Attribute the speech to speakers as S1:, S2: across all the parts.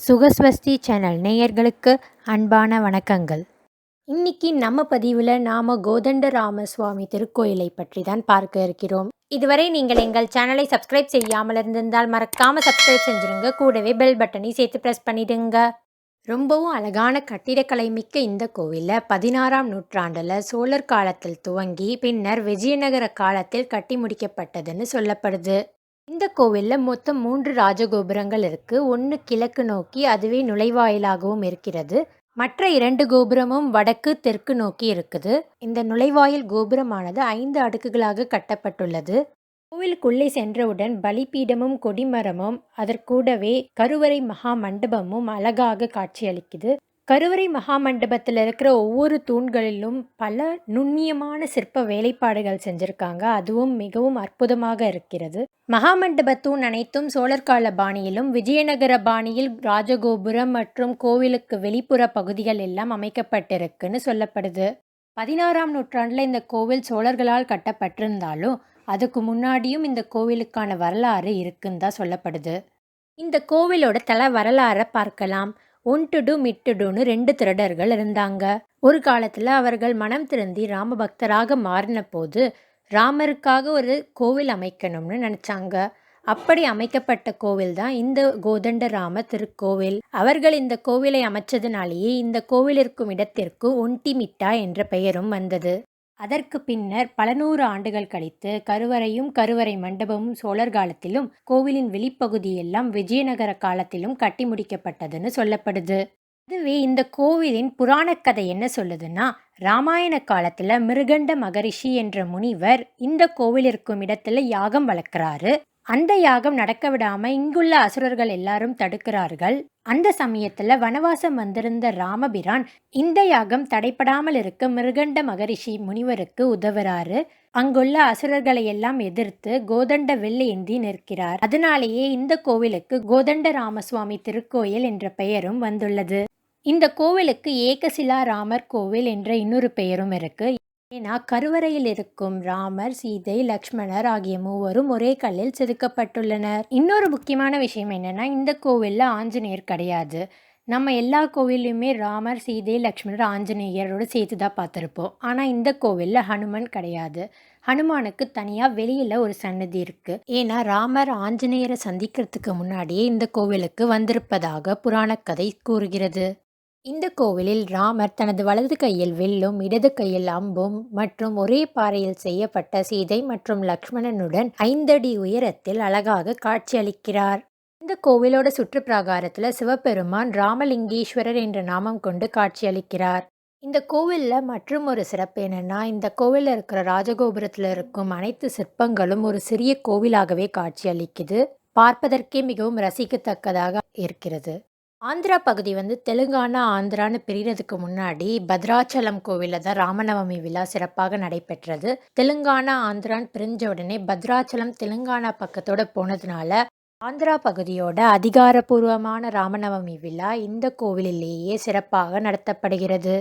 S1: சுகஸ்வஸ்தி channel நேயர்களுக்கு அன்பான வணக்கங்கள். இன்னைக்கு நம்ம பதிவில் நாம கோதண்டராம சுவாமி திருக்கோயிலை பற்றி தான் பார்க்க இருக்கிறோம். இதுவரை நீங்கள் எங்கள் சேனலை சப்ஸ்கிரைப் செய்யாமல் இருந்திருந்தால் மறக்காம சப்ஸ்கிரைப் செஞ்சிருங்க. கூடவே பெல் பட்டனை சேர்த்து ப்ரெஸ் பண்ணிடுங்க. ரொம்பவும் அழகான கட்டிடக்கலை மிக்க இந்த கோவிலில் 16ஆம் நூற்றாண்டில் சோழர் காலத்தில் துவங்கி பின்னர் விஜயநகர காலத்தில் கட்டி முடிக்கப்பட்டதுன்னு சொல்லப்படுது. இந்த கோவிலில் மொத்தம் 3 ராஜகோபுரங்கள் இருக்கு. ஒன்று கிழக்கு நோக்கி, அதுவே நுழைவாயிலாகவும் இருக்கிறது. மற்ற 2 கோபுரமும் வடக்கு தெற்கு நோக்கி இருக்குது. இந்த நுழைவாயில் கோபுரமானது 5 அடுக்குகளாக கட்டப்பட்டுள்ளது. கோவிலுக்குள்ளே சென்றவுடன் பலிபீடமும் கொடிமரமும் அதற்கூடவே கருவறை மகா மண்டபமும் அழகாக காட்சியளிக்குது. கருவறை மகாமண்டபத்தில் இருக்கிற ஒவ்வொரு தூண்களிலும் பல நுண்ணியமான சிற்ப வேலைப்பாடுகள் செஞ்சுருக்காங்க. அதுவும் மிகவும் அற்புதமாக இருக்கிறது. மகாமண்டப தூண் அனைத்தும் சோழர் கால பாணியிலும் விஜயநகர பாணியில் ராஜகோபுரம் மற்றும் கோவிலுக்கு வெளிப்புற பகுதிகள் எல்லாம் அமைக்கப்பட்டிருக்குன்னு சொல்லப்படுது. 16ஆம் நூற்றாண்டில் இந்த கோவில் சோழர்களால் கட்டப்பட்டிருந்தாலும் அதுக்கு முன்னாடியும் இந்த கோவிலுக்கான வரலாறு இருக்குன்னு தான் சொல்லப்படுது. இந்த கோவிலோட தல வரலாறை பார்க்கலாம். ஒன்டுடு மிட்டுடுன்னு 2 திருடர்கள் இருந்தாங்க. ஒரு காலத்தில் அவர்கள் மனம் திருந்தி ராம பக்தராக மாறின போது ராமருக்காக ஒரு கோவில் அமைக்கணும்னு நினச்சாங்க. அப்படி அமைக்கப்பட்ட கோவில் தான் இந்த கோதண்டராம திருக்கோவில். அவர்கள் இந்த கோவிலை அமைச்சதுனாலேயே இந்த கோவில் இருக்கும் இடத்திற்கு ஒண்டிமிட்டா என்ற பெயரும் வந்தது. அதற்கு பின்னர் பல 100 ஆண்டுகள் கழித்து கருவறையும் கருவறை மண்டபமும் சோழர் காலத்திலும் கோவிலின் வெளிப்பகுதியெல்லாம் விஜயநகர காலத்திலும் கட்டி முடிக்கப்பட்டதுன்னு சொல்லப்படுது. இதுவே இந்த கோவிலின் புராண கதை என்ன சொல்லுதுன்னா, ராமாயண காலத்துல மிருகண்ட மகரிஷி என்ற முனிவர் இந்த கோவில் இருக்கும் இடத்துல யாகம் வளர்க்குறாரு. அந்த யாகம் நடக்க விடாம இங்குள்ள அசுரர்கள் எல்லாரும் தடுக்கிறார்கள். அந்த சமயத்துல வனவாசம் வந்திருந்த ராமபிரான் இந்த யாகம் தடைப்படாமல் இருக்க மிருகண்ட மகரிஷி முனிவருக்கு உதவுறாரு. அங்குள்ள அசுரர்களை எல்லாம் எதிர்த்து கோதண்ட வில் ஏந்தி நிற்கிறார். அதனாலேயே இந்த கோவிலுக்கு கோதண்ட ராமசுவாமி திருக்கோயில் என்ற பெயரும் வந்துள்ளது. இந்த கோவிலுக்கு ஏகசிலா ராமர் கோவில் என்ற இன்னொரு பெயரும் இருக்கு. ஏன்னா கருவறையில் இருக்கும் ராமர், சீதை, லக்ஷ்மணர் ஆகிய மூவரும் ஒரே கல்லில் செதுக்கப்பட்டுள்ளனர். இன்னொரு முக்கியமான விஷயம் என்னன்னா, இந்த கோவிலில் ஆஞ்சநேயர் கிடையாது. நம்ம எல்லா கோவில்லையுமே ராமர், சீதை, லக்ஷ்மணர், ஆஞ்சநேயரோடு சேர்த்து தான் பார்த்துருப்போம். ஆனால் இந்த கோவிலில் ஹனுமன் கிடையாது. ஹனுமானுக்கு தனியாக வெளியில் ஒரு சன்னதி இருக்குது. ஏன்னா ராமர் ஆஞ்சநேயரை சந்திக்கிறதுக்கு முன்னாடியே இந்த கோவிலுக்கு வந்திருப்பதாக புராணக்கதை கூறுகிறது. இந்த கோவிலில் ராமர் தனது வலது கையில் வில்லும் இடது கையில் அம்பும் மற்றும் ஒரே பாறையில் செய்யப்பட்ட சீதை மற்றும் லக்ஷ்மணனுடன் 5 அடி உயரத்தில் அழகாக காட்சியளிக்கிறார். இந்த கோவிலோட சுற்றுப்பிரகாரத்தில் சிவபெருமான் ராமலிங்கேஸ்வரர் என்ற நாமம் கொண்டு காட்சியளிக்கிறார். இந்த கோவிலில் மற்றும் ஒரு சிறப்பு என்னன்னா, இந்த கோவிலில் இருக்கிற ராஜகோபுரத்தில் இருக்கும் அனைத்து சிற்பங்களும் ஒரு சிறிய கோவிலாகவே காட்சியளிக்குது. பார்ப்பதற்கே மிகவும் ரசிக்கத்தக்கதாக இருக்கிறது. ஆந்திரா பகுதி தெலுங்கானா ஆந்திரான்னு பிரிகிறதுக்கு முன்னாடி பத்ராச்சலம் கோவிலில் தான் ராமநவமி விழா சிறப்பாக நடைபெற்றது. தெலுங்கானா ஆந்திரான்னு பிரிஞ்ச உடனே பத்ராச்சலம் தெலுங்கானா பக்கத்தோட போனதுனால ஆந்திரா பகுதியோட அதிகாரப்பூர்வமான ராமநவமி விழா இந்த கோவிலிலேயே சிறப்பாக நடத்தப்படுகிறது.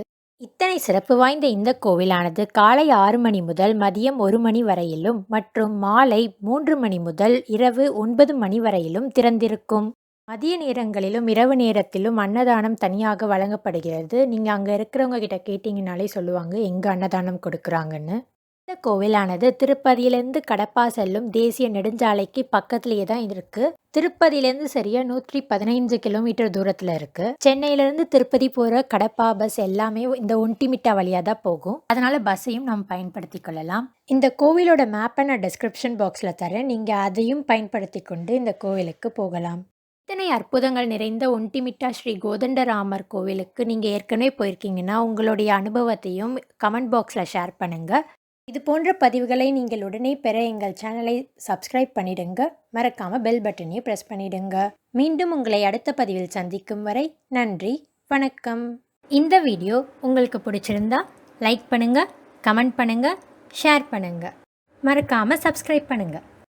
S1: இத்தனை சிறப்பு வாய்ந்த இந்த கோவிலானது காலை 6 மணி முதல் மதியம் 1 மணி வரையிலும் மற்றும் மாலை 3 மணி முதல் இரவு 9 மணி வரையிலும் திறந்திருக்கும். மதிய நேரங்களிலும் இரவு நேரத்திலும் அன்னதானம் தனியாக வழங்கப்படுகிறது. நீங்கள் அங்கே இருக்கிறவங்க கிட்ட கேட்டிங்கனாலே சொல்லுவாங்க எங்கே அன்னதானம் கொடுக்குறாங்கன்னு. இந்த கோவிலானது திருப்பதியிலேருந்து கடப்பா செல்லும் தேசிய நெடுஞ்சாலைக்கு பக்கத்துலேயே தான் இருக்குது. திருப்பதியிலேருந்து சரியாக 115 கிலோமீட்டர் தூரத்தில் இருக்குது. சென்னையிலேருந்து திருப்பதி போகிற கடப்பா பஸ் எல்லாமே இந்த ஒண்டிமிட்டா வழியாக தான் போகும். அதனால் பஸ்ஸையும் நம்ம பயன்படுத்தி கொள்ளலாம். இந்த கோவிலோட மேப்பை நான் டிஸ்கிரிப்ஷன் பாக்ஸில் தரேன். நீங்கள் அதையும் பயன்படுத்தி கொண்டு இந்த கோவிலுக்கு போகலாம். இத்தனை அற்புதங்கள் நிறைந்த ஒண்டிமிட்டா ஸ்ரீ கோதண்டராமர் கோவிலுக்கு நீங்கள் ஏற்கனவே போயிருக்கீங்கன்னா உங்களுடைய அனுபவத்தையும் கமெண்ட் பாக்ஸில் ஷேர் பண்ணுங்கள். இது போன்ற பதிவுகளை நீங்கள் உடனே பெற எங்கள் சேனலை சப்ஸ்கிரைப் பண்ணிடுங்க. மறக்காமல் பெல் பட்டனையும் ப்ரெஸ் பண்ணிடுங்க. மீண்டும் உங்களை அடுத்த பதிவில் சந்திக்கும் வரை நன்றி, வணக்கம். இந்த வீடியோ உங்களுக்கு பிடிச்சிருந்தா லைக் பண்ணுங்கள், கமெண்ட் பண்ணுங்கள், ஷேர் பண்ணுங்கள். மறக்காமல் சப்ஸ்கிரைப் பண்ணுங்கள்.